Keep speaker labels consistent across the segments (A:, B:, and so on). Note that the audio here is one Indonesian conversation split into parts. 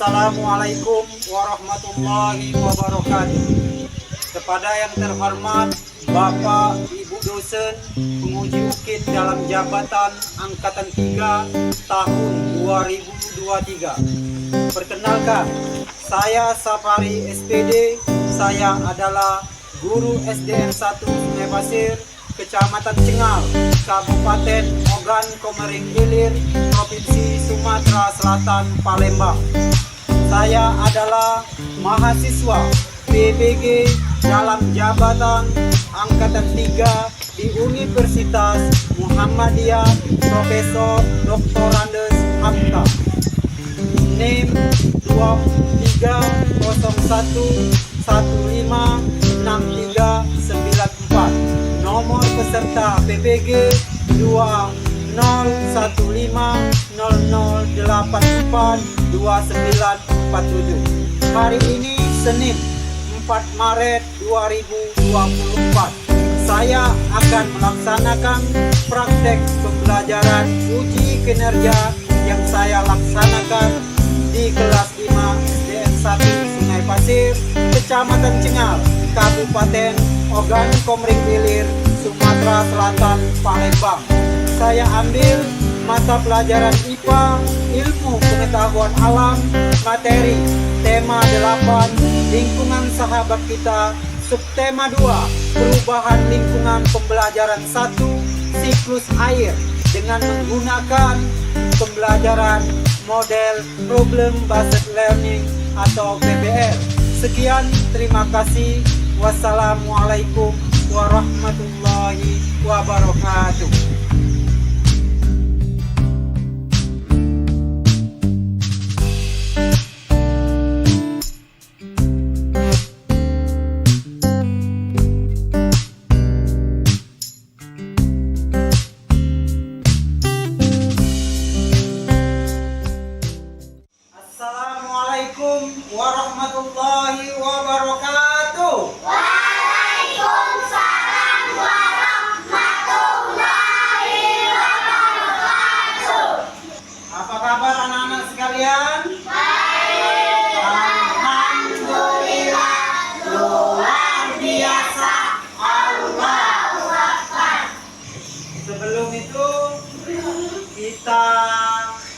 A: Assalamualaikum warahmatullahi wabarakatuh. Kepada yang terhormat Bapak Ibu dosen penguji UKIN dalam jabatan Angkatan 3 tahun 2023. Perkenalkan, saya Safari SPD. Saya adalah guru SDN 1 Sungai Pasir, Kecamatan Cengal, Kabupaten Ogan Komering Ilir, Provinsi Sumatera Selatan, Palembang. Saya adalah mahasiswa PBG dalam jabatan Angkatan 3 di Universitas Muhammadiyah Profesor Dr. Andes Hamka. NIM 2301156394. Nomor peserta PBG 201500842947. Hari ini Senin 4 Maret 2024. Saya akan melaksanakan praktek pembelajaran uji kinerja yang saya laksanakan di kelas 5 SDN 1 Sungai Pasir, Kecamatan Cengal, Kabupaten Ogan Komering Ilir, Sumatera Selatan, Palembang. Saya ambil mata pelajaran IPA, Ilmu Pengetahuan Alam, materi tema 8, Lingkungan Sahabat Kita, subtema 2, Perubahan Lingkungan pembelajaran 1, Siklus Air, dengan menggunakan pembelajaran model Problem Based Learning atau PBL. Sekian, terima kasih. Wassalamualaikum warahmatullahi wabarakatuh. Assalamualaikum warahmatullahi wabarakatuh.
B: Waalaikumsalam warahmatullahi wabarakatuh.
A: Apa kabar anak-anak sekalian?
B: Baik.
A: Alhamdulillah, luar biasa. Allahu Akbar. Sebelum itu kita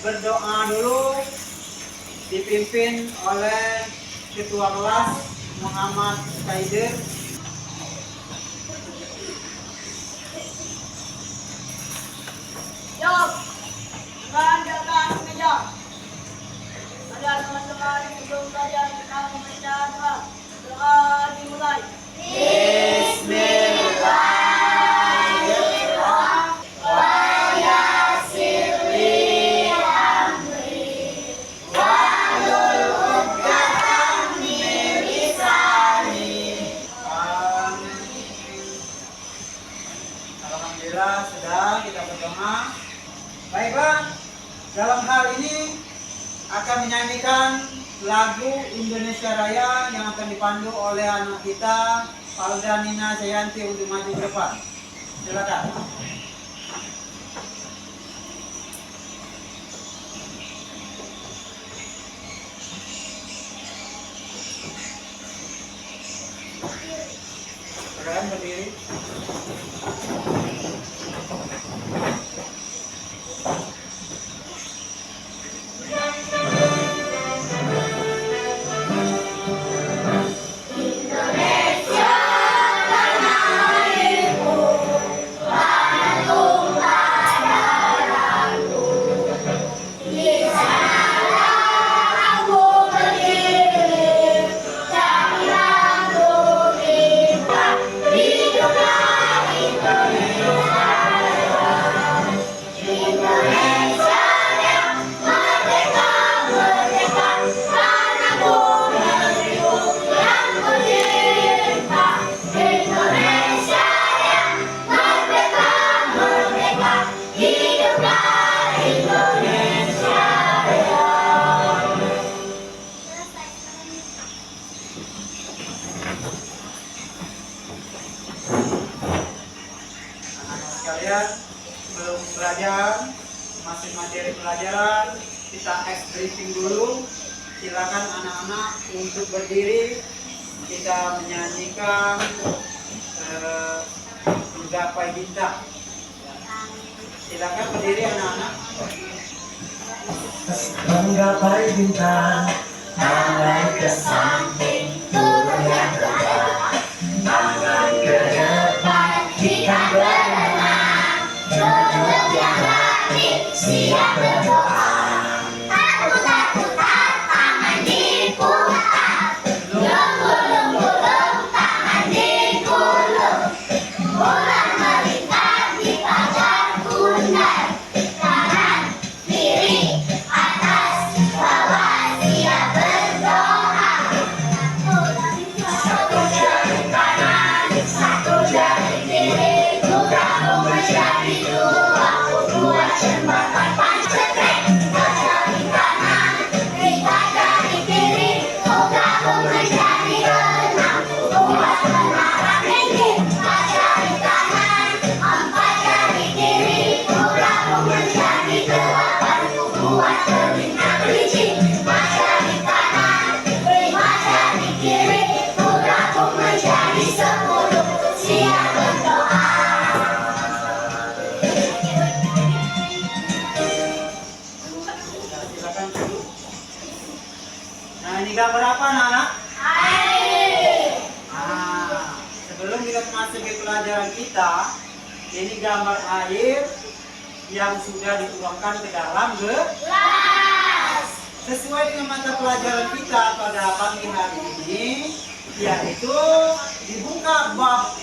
A: berdoa dulu, dipimpin oleh Ketua Kelas Muhammad Kaidir.
C: Jawab. Dengan meja. Ada teman-teman sebelum belajar kita membaca doa. Doa dimulai.
A: Alhamdulillah sudah kita berdoa. Baiklah, dalam hal ini akan menyanyikan lagu Indonesia Raya yang akan dipandu oleh anak kita Falda Nina Jayanti untuk maju ke depan. Silakan. Silakan berdiri. sekalian, sebelum belajar masing materi pelajaran kita briefing dulu silakan anak-anak untuk berdiri. Kita menyanyikan Menggapai Bintang. Silakan berdiri anak-anak.
B: Menggapai bintang, tangan ke samping, turun yang ke bawah, tangan ke depan, kita berenang, duduk yang rapi, siap berdoa. Takut-takutan, tangan diputar, lembur-lembur, tangan digulung, bola melingkar di pagar bundar, kanan, kiri, atas, bawah, siap berdoa. Satu jari kanan, satu jari kiri, gabung menjadi dua, buat jembatan pancetrek. Jari kanan, kita jari kiri, gabung menjadi enam, buat menara tinggi. Jari kanan, empat jari kiri, gabung menjadi delapan, buat bintang licin. Jari kanan, lima jari kiri, gabung menjadi 10, siap berdoa.
A: Ya, silakan duduk. Nah, ini gambar apa anak-anak? Nah, sebelum kita masuk ke pelajaran kita, ini gambar air yang sudah dituangkan ke dalam gelas. Sesuai dengan mata pelajaran kita pada pagi hari ini, yaitu dibuka bab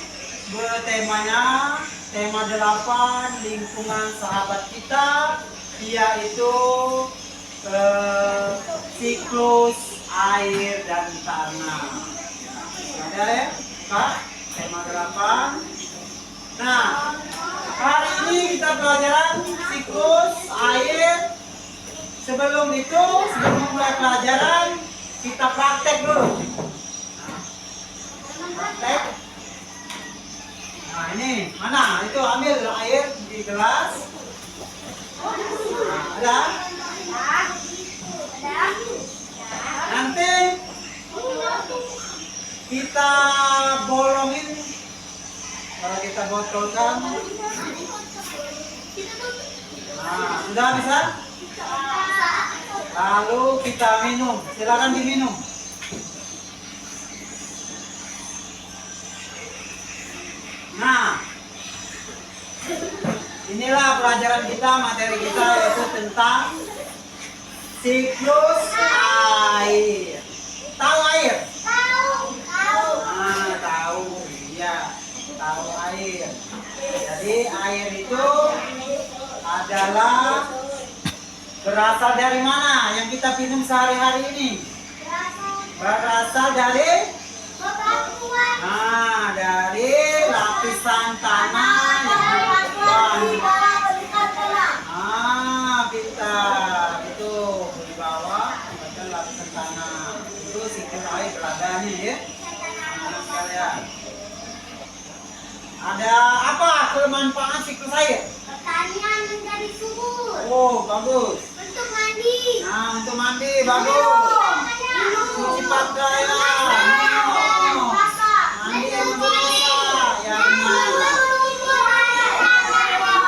A: bertemanya, tema 8, lingkungan sahabat kita, yaitu siklus air dan tanah. Ada ya, Pak? Tema 8. Nah, hari ini kita pelajaran siklus air. Sebelum memulai pelajaran, kita praktek dulu. Praktek. Nah, ini mana? Itu ambil air di gelas. Nah, ada? Nanti kita bolongin, kalau kita botolkan. Nah, sudah bisa? Lalu kita minum. Silakan diminum. Nah, inilah pelajaran kita, materi kita, yaitu tentang siklus air. Tahu air? Ah, tahu. Iya, tahu air. Jadi air itu adalah berasal dari mana yang kita minum sehari-hari ini? Berasal dari dari lapisan tanah yang pintar. Itu di bawah ada lapisan tanah. Itu siklus air berada nih ya. Nah, sekalian. Ada apa kemanfaatan siklus air?
B: Pertanian menjadi subur.
A: Oh, bagus.
B: Untuk mandi.
A: Nah, untuk mandi bagus. Cuci pakaian. Minum. Mandi memasak. Ya benar.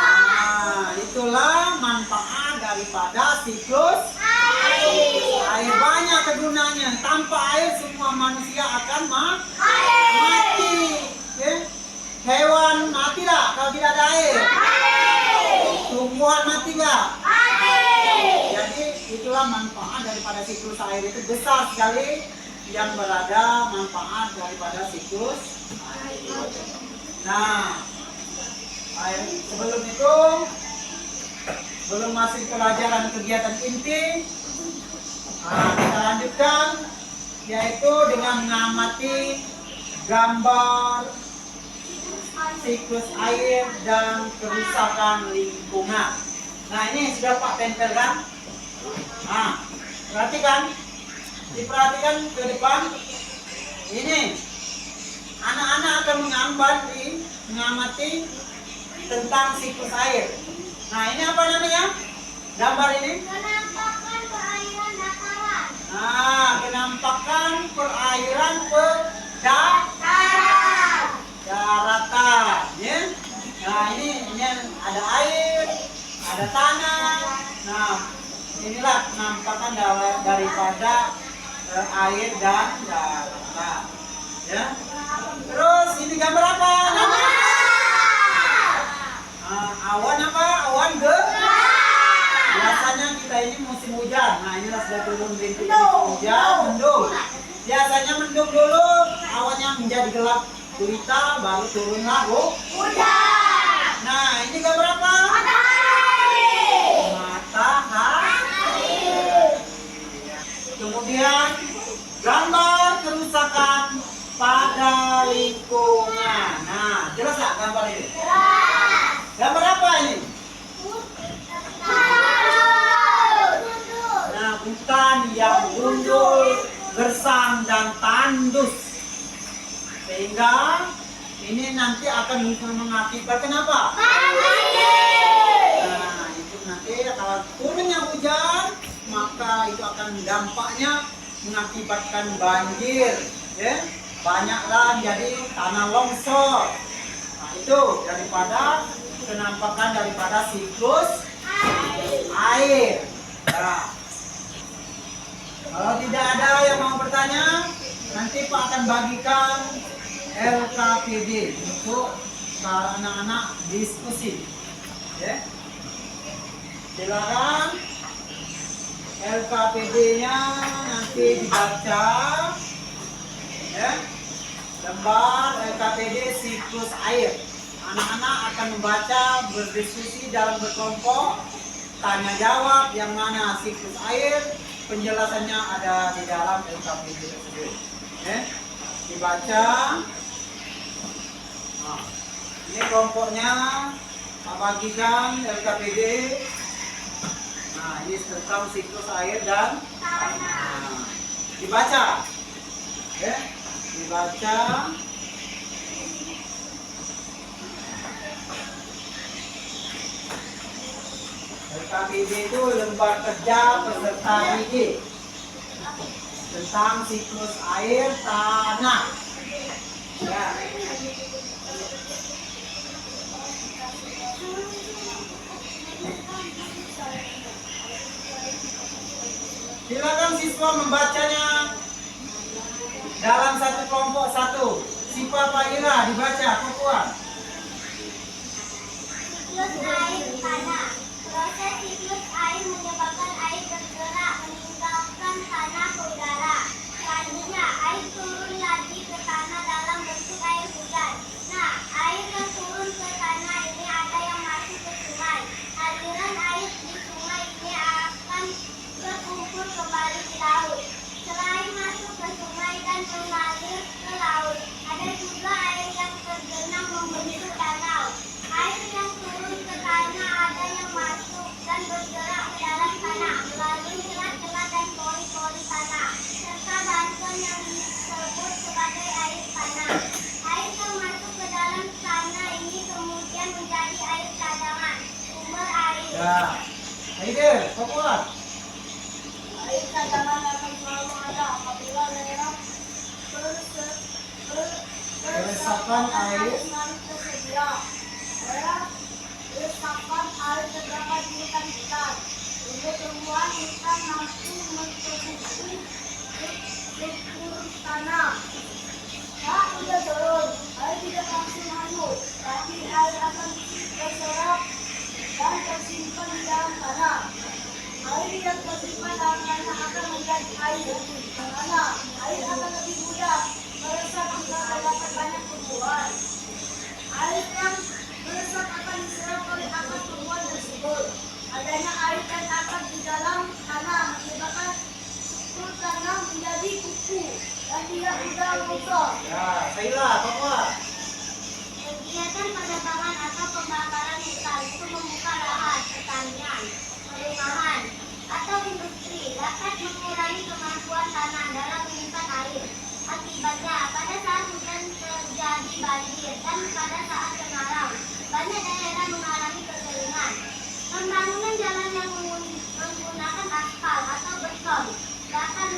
A: Nah, itulah manfaat daripada siklus air. Air banyak kegunaannya. Tanpa air semua manusia akan mati. Ya? Hewan mati lah kalau tidak ada air. Tumbuhan mati nggak? Jadi itulah manfaat daripada siklus air, itu besar sekali yang berada manfaat daripada siklus air. Nah, air sebelum itu, belum masuk pelajaran kegiatan inti, kita lanjutkan, yaitu dengan mengamati gambar siklus air dan kerusakan lingkungan. Nah, ini sudah Pak tempelkan. Nah, perhatikan, diperhatikan ke depan. Ini anak-anak akan mengamati tentang siklus air. Nah, ini apa namanya? Gambar ini?
B: Penampakan perairan dataran.
A: Nah, penampakan perairan daratan, ya. Nah, ini ada air, ada tanah. Nah, inilah penampakan daripada air dan daratan, ya. Terus ini gambar apa? Awan apa? Awan biasanya kita ini musim hujan. Nah, inilah sudah turun rintik hujan, mendung. Biasanya mendung dulu, awannya menjadi gelap gulita, baru turunlah hujan. Nah, ini gambar apa? Matahari. Kemudian gambar kerusakan pada lingkungan. Nah, jelas nggak gambar ini? Gambar apa ini? Nah, hutan yang gundul, gersang dan tandus, sehingga ini nanti akan mengakibatkan apa? Nah, itu nanti kalau turunnya hujan, maka itu akan dampaknya mengakibatkan banjir, ya. Banyaklah jadi tanah longsor. Nah, itu daripada penampakan daripada siklus air. Nah, kalau tidak ada yang mau bertanya, nanti Pak akan bagikan LKPD untuk anak-anak diskusi. Ya. Silakan LKPD-nya nanti dibaca. Ya. Lembar LKPD siklus air. Anak-anak akan membaca, berdiskusi dalam berkelompok, tanya jawab yang mana siklus air, penjelasannya ada di dalam LKPD tersebut. Dibaca. Nah, ini kelompoknya bagikan LKPD. Nah, ini tentang siklus air dan tanah. Dibaca. Dibaca. LKPD itu lembar kerja peserta didik tentang siklus air tanah. Ya. Silakan siswa membacanya dalam satu kelompok satu. Sipa Pak Ira dibaca, Puan.
B: Siklus air tanah. Proses siklus air menyebabkan air bergerak meninggalkan tanah ke udara. Selanjutnya, air turun lagi ke tanah dalam bentuk air hujan. Nah, air yang turun ke tanah ini ada yang masuk ke sungai. Aliran air di sungai ini akan berkumpul kembali di laut. Selain masuk ke sungai dan mengalir ke laut, ada juga air yang tergenang membentuk danau. Air yang turun ke tanah ada yang masuk dan bergerak ke dalam tanah melalui celah-celah dan pori-pori tanah, serta bantuan yang disebut sebagai air tanah. Air yang masuk ke dalam tanah ini kemudian menjadi air cadangan, sumber air.
A: Ya, Aider, Puan.
C: Air cadangan akan selalu ada apabila daerah
A: Resapan air
C: tersedia. Daerah resapan air terdapat di hutan. Untuk tumbuhan hutan mampu mencukupi struktur tanah. Nah, udah turun, air tidak langsung hanyut, tapi air akan terserap dan tersimpan di dalam tanah. Air yang tersimpan dalam tanah akan menjadi air tanah. Air akan lebih mudah meresap jika terdapat banyak tumbuhan. Air yang meresap akan diserap oleh akar tumbuhan tersebut. Adanya air dan akar di dalam tanah menyebabkan struktur tanah menjadi kuku dan tidak mudah longsor.
A: Ya, Saila, Puan.
B: Kegiatan penebangan atau pembakaran hutan itu membuka lahan pertanian, perumahan, atau industri dapat mengurangi kemampuan tanah dalam menyimpan air. Akibatnya, pada saat hujan terjadi banjir dan pada saat kemarau, banyak daerah mengalami kekeringan. Pembangunan jalan yang menggunakan aspal atau beton dapat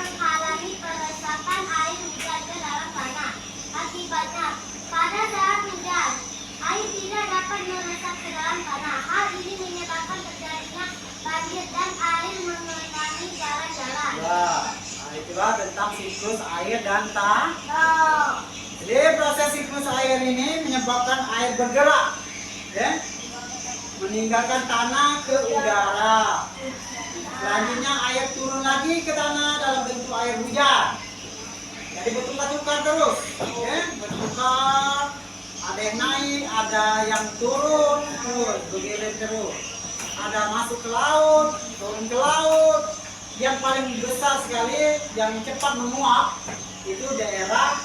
B: menyebabkan air hujan ke dalam tanah. Akibatnya, pada saat hujan, air tidak dapat meresap ke dalam tanah. Hal ini menyebabkan terjadinya banjir dan air mengenangi jalan-jalan.
A: Ya, nah itulah tentang siklus air dan tanah. Jadi proses siklus air ini menyebabkan air bergerak, ya, meninggalkan tanah ke udara. Selanjutnya air turun lagi ke tanah dalam bentuk air hujan. Jadi bertukar-tukar terus, ya, bertukar. Ada yang naik, ada yang turun, terus begitu terus. Ada masuk ke laut, turun ke laut. Yang paling besar sekali, yang cepat menguap, itu daerah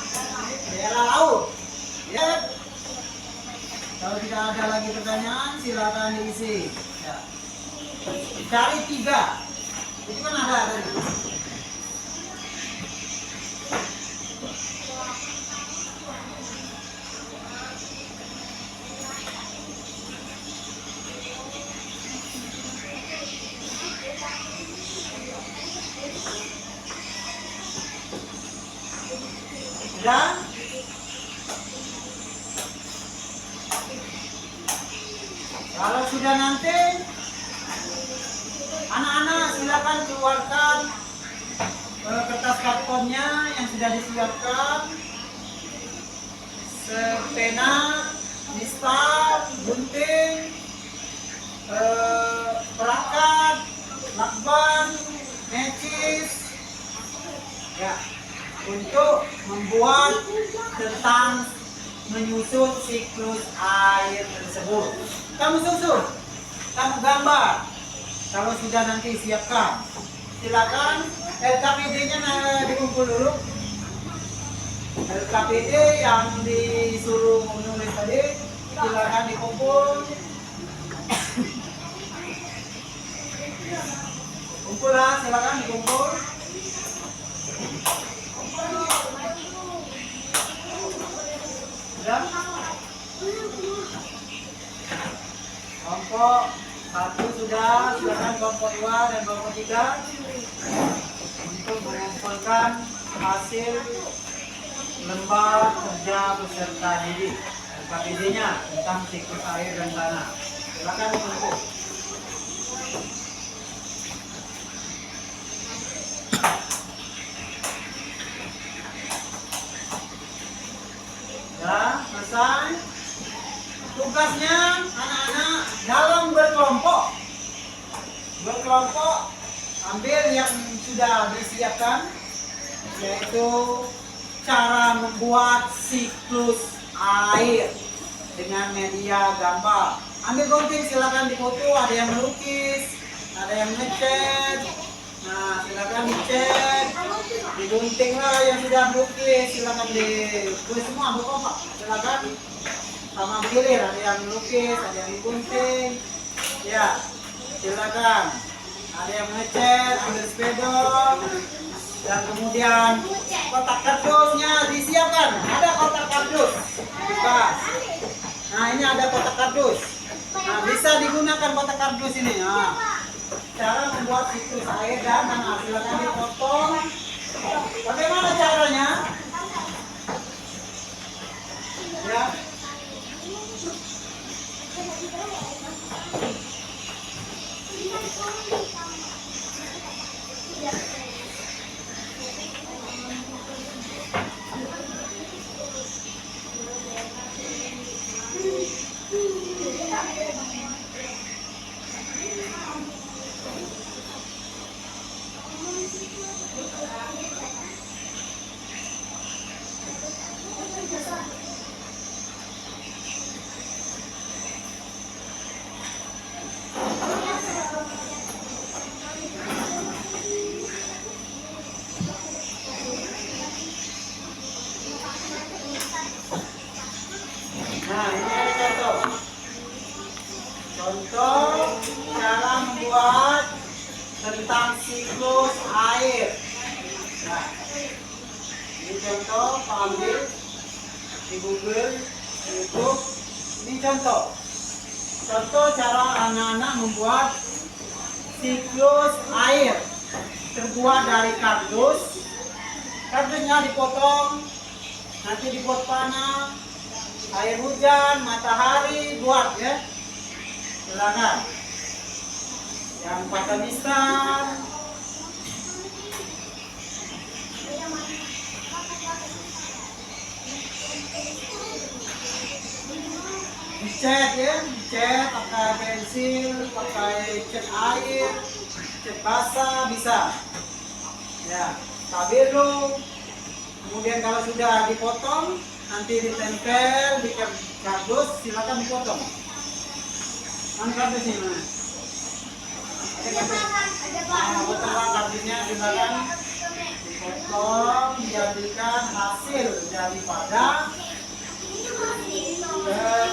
A: laut. Ya. Kalau tidak ada lagi pertanyaan, silakan diisi. Ya. Cari 3. Itu kan ada tadi. Dan kalau sudah nanti, anak-anak silakan keluarkan kertas kartonnya yang sudah disiapkan, pena, mistar, gunting, perangkat, lakban, necis, ya, untuk membuat tentang menyusun siklus air tersebut. Kamu susun, kamu gambar. Kalau sudah nanti siapkan, silakan LKPD-nya dikumpul dulu. LKPD yang disuruh menulis tadi, silakan dikumpul. Kumpul lah, silakan dikumpul. Sudah? Kelompok 1 sudah, silakan kelompok 2 dan kelompok 3 untuk mengumpulkan hasil lembar kerja peserta didik LKPD-nya tentang siklus air dan tanah. Silakan dikumpul. Ya, selesai. Tugasnya anak-anak dalam berkelompok ambil yang sudah disiapkan, yaitu cara membuat siklus air dengan media gambar. Ambil gunting, silakan difoto. Ada yang melukis, ada yang ngecat. Nah, silakan dicek, digunting lah yang sudah melukis. Silakan ditulis semua, berkompak. Silakan sama bergilir, ada yang melukis, ada yang digunting. Ya, silakan. Ada yang ngecat, ambil spidol, dan kemudian kotak kardusnya disiapkan. Ada kotak kardus. Bebas. Nah, ini ada kotak kardus. Nah, bisa digunakan kotak kardus ini. Nah, cara membuat siklus air dan tanah. Silakan dipotong. Bagaimana caranya? Ya. Nah, ini ada contoh. Contoh cara membuat tentang siklus air. Nah, ini contoh, Pak ambil di Google, YouTube. Ini contoh. Contoh cara anak-anak membuat siklus air. Terbuat dari kardus, kardusnya dipotong, nanti dibuat panah, air hujan, matahari, buat ya. Silakan. Yang patah bisa, dicat ya, dicat pakai pensil, pakai cat air, cat basah bisa. Ya, stabilo. Kemudian kalau sudah dipotong, nanti ditempel di kardus, silakan dipotong. Mana kardusnya mana? Potong kardusnya silakan dipotong, dijadikan hasil daripada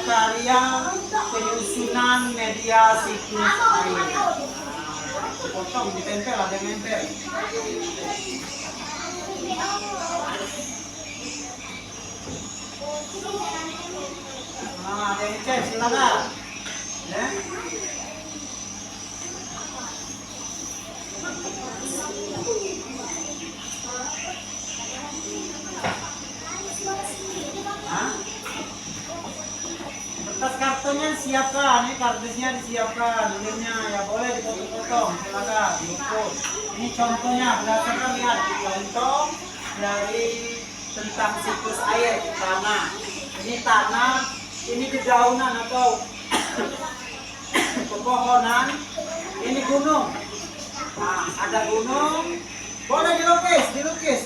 A: karya penyusunan media siklus air. Dipotong, ditempel, ada yang nempel. Ada yang cek, silakan. Ya. Kertas kartonnya siapkan, ini kardusnya disiapkan, lilitnya ya boleh dipotong-potong, silakan diukur. Ini contohnya berdasarkan lihat contoh dari tentang siklus air tanah. Ini tanah, ini dedaunan atau pepohonan, ini gunung. Nah, ada gunung, boleh dilukis.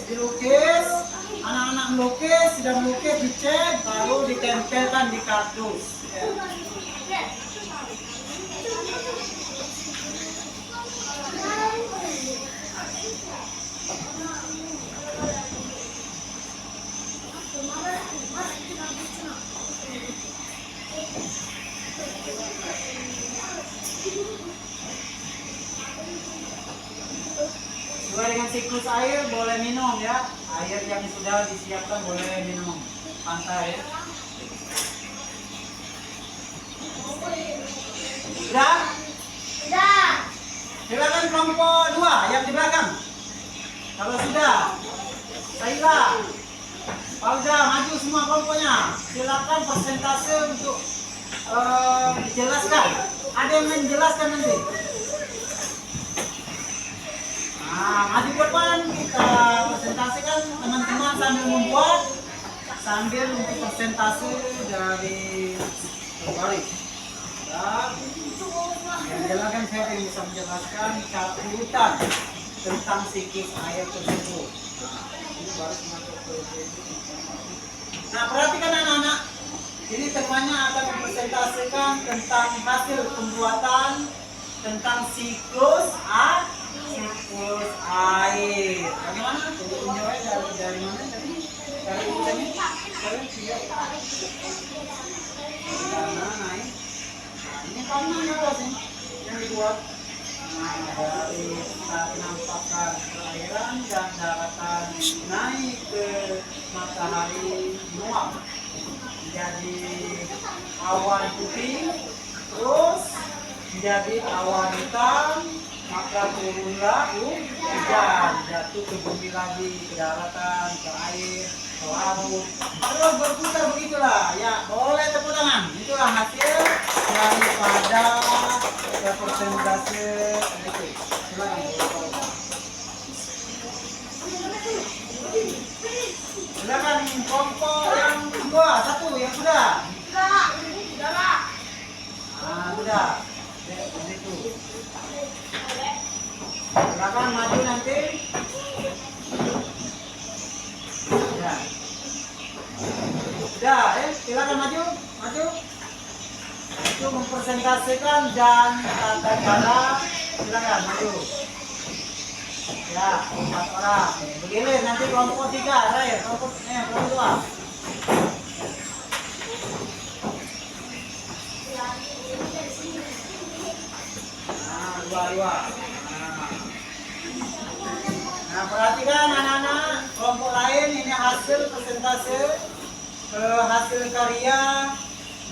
A: Anak-anak melukis, sudah melukis, dicat, baru ditempelkan di kardus. Ya. Sesuai dengan siklus air boleh minum ya. Air yang sudah disiapkan boleh minum. Pantai ya. Sudah?
B: Sudah.
A: Silakan kelompok 2 yang di belakang. Kalau sudah, Saila, Pauza, maju semua kelompoknya. Silakan persentase untuk dijelaskan. Ada yang menjelaskan nanti. Nah, maju ke depan, kita presentasikan teman-teman sambil membuat, sambil untuk persentase dari kembali. Yang jelaskan saya yang bisa menjelaskan urutan tentang siklus air tersebut. Ini baru masuk ke. Nah, perhatikan anak-anak. Ini temanya akan mempresentasikan tentang hasil pembuatan tentang siklus air. Bagaimana? Tunjuknya dari mana tadi? Dari urutannya? Karena naik. Nah, ini panahnya apa sih yang dibuat? Nah, dari penampakan perairan dan daratan naik ke matahari menguap. Jadi awan putih, terus menjadi awan hitam, maka turunlah hujan, jatuh ke bumi lagi, ke daratan, ke air, ke laut, terus berputar begitulah. Ya, boleh tepuk tangan. Itulah hasil daripada persentase itu. Silakan. Silakan kelompok yang kedua, satu yang sudah. Nah, sudah. Itu. Silakan maju nanti. Ya. Sudah, silakan maju. Itu mempresentasikan dan tata cara. Silakan maju. Ya, 4 orang. Begini nanti kelompok 3, kelompok 2. Nah, 2. Nah, perhatikan anak-anak, kelompok lain ini hasil persentase hasil karya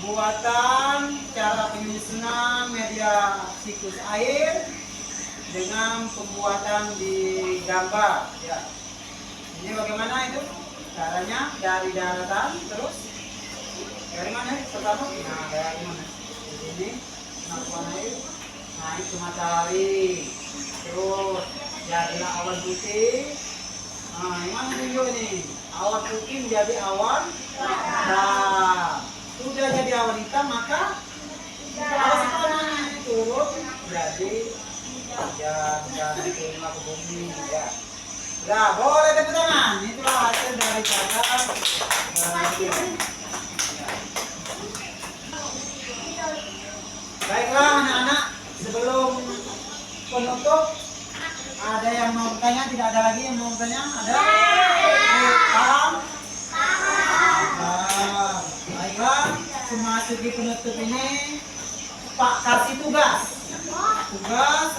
A: buatan cara penyusunan media siklus air dengan pembuatan di gambar ya. Ini Ini bagaimana itu? Caranya dari daratan terus dari mana? Pertama, nah dari mana? Di sini, nah kemana itu? Naik ke matahari, terus jadilah awan putih. Nah, yang mana tunjuk ini? Awan putih menjadi awan hitam. Sudah jadi awan hitam maka awan hitamnya turun jadi hujan turunlah ke bumi ya. Nah, boleh tepuk tangan. Itulah hasil daripada baiklah anak-anak, sebelum penutup ada yang mau bertanya? Tidak ada lagi yang mau bertanya? Ada? Paham? Baiklah, memasuki penutup ini Pak kasih tugas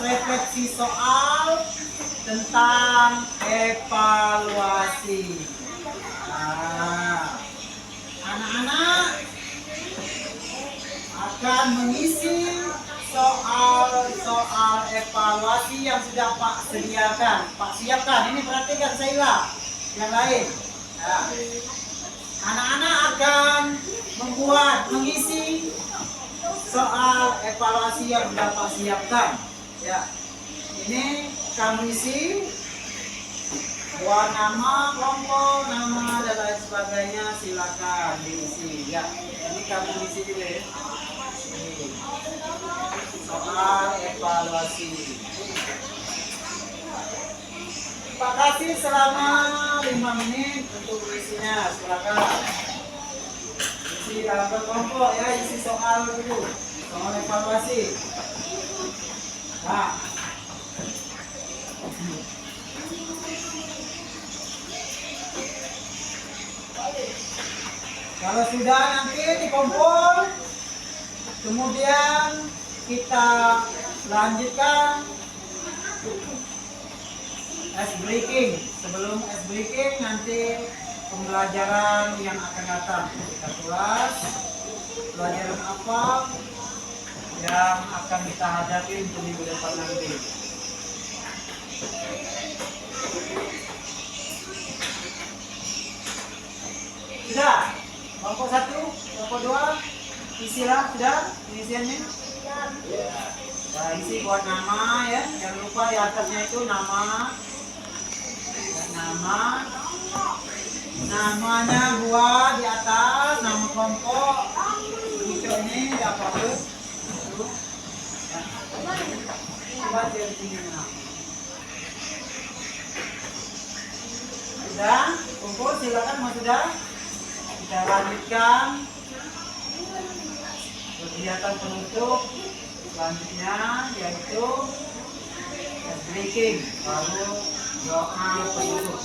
A: refleksi soal tentang evaluasi. Nah, anak-anak akan mengisi soal evaluasi yang sudah Pak sediakan. Pak siapkan. Ini perhatikan Saila. Yang lain. Ya. Anak-anak akan mengisi soal evaluasi yang sudah Pak siapkan. Ya. Ini kamu isi, buat nama kelompok, nama dan lain sebagainya, silakan diisi. Ya. Ini kamu isi dulu ya. Soal evaluasi. Pak kasih selama 5 menit untuk isinya, silakan. Isi dalam kelompok ya, isi soal dulu, soal evaluasi. Nah. Kalau sudah nanti dikumpul, kemudian kita lanjutkan ice breaking. Sebelum ice breaking nanti pembelajaran yang akan datang. Kita ulas pelajaran apa yang akan kita hadapi untuk minggu depan nanti. Sudah? Kelompok 1, kelompok 2, isilah sudah pengisiannya. Nah, isi buat nama ya, jangan lupa di atasnya itu nama, namanya buat di atas, nama kelompok, ini dapat tuh, coba di sini. Sudah, kumpul silakan mau sudah. Kita lanjutkan kegiatan penutup selanjutnya yaitu breaking, lalu doa penutup.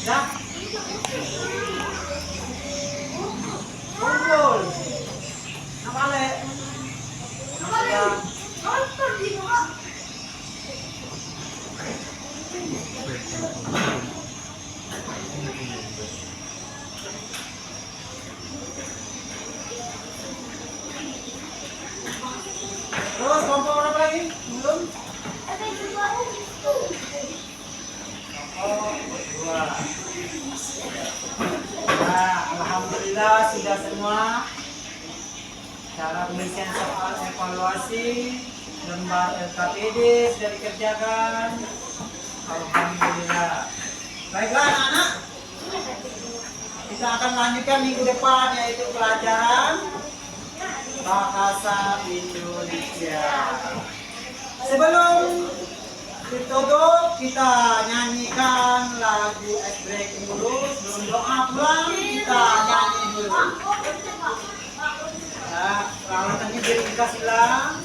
A: Ya, kumpul. Namale. Terus kelompok berapa lagi? Belum? Kelompok 2. Nah, alhamdulillah sudah semua. Cara pengisian soal evaluasi lembar LKPD sudah dikerjakan. Alhamdulillah. Baiklah anak-anak, kita akan lanjutkan minggu depan yaitu pelajaran bahasa Indonesia. Sebelum ditutup, kita nyanyikan lagu ice breaking dulu. Sebelum doa pulang, kita nyanyi dulu. Nah, peralatannya jadi kita silang.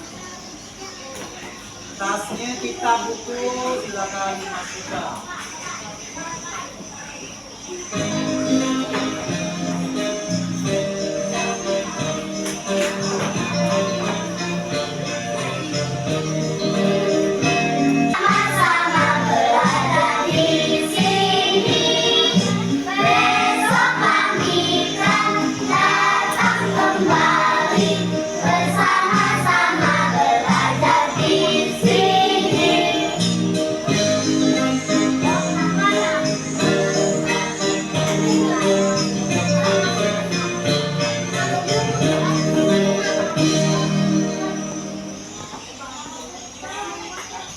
A: Tasnya kita buku silakan dimasukkan.
B: Sama-sama berada di sini, besok pagi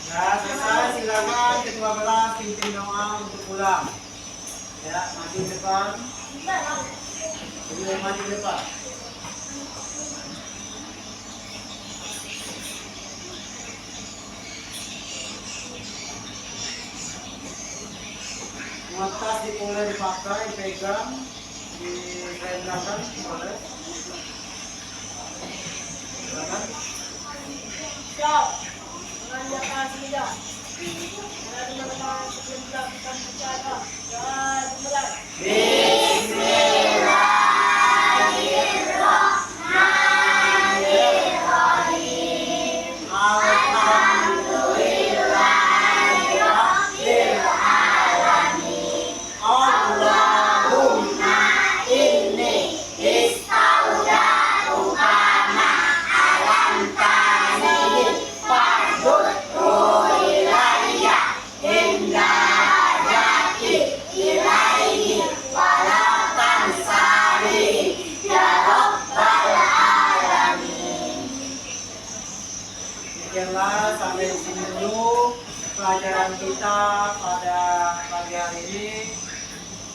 A: Ya, selesai. Silakan ketua kelas pimpin doa untuk pulang. Ya, maju depan. Maju depan. Muat boleh dipakai, dipegang, direndahkan, boleh. Silakan.
C: Siap. Menanyakan sudah. Ada teman-teman sebelum melakukan bicara dan mulai.
A: Demikianlah sampai di sini dulu pelajaran kita pada pagi hari ini.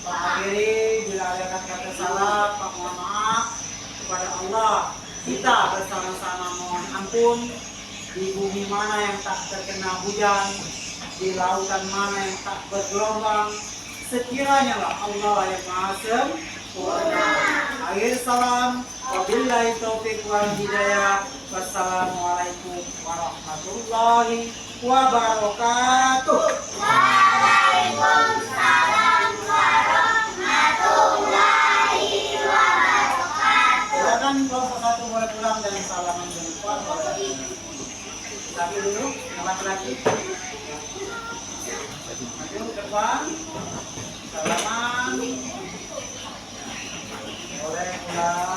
A: Pak akhiri, bila ada kata-kata salah, Pak mohon maaf kepada Allah. Kita bersama-sama mohon ampun. Di bumi mana yang tak terkena hujan, di lautan mana yang tak bergelombang, sekiranya lah Allah yang maha sempurna. Akhir salam, wabillahi taufiq wal hidayah. Wassalamualaikum warahmatullahi wabarakatuh.
B: Waalaikumsalam warahmatullahi wabarakatuh.
A: Silakan kelompok satu boleh pulang dan salaman jumpa. Tapi dulu, yang laki-laki. Maju ke depan. Salaman. Boleh pulang.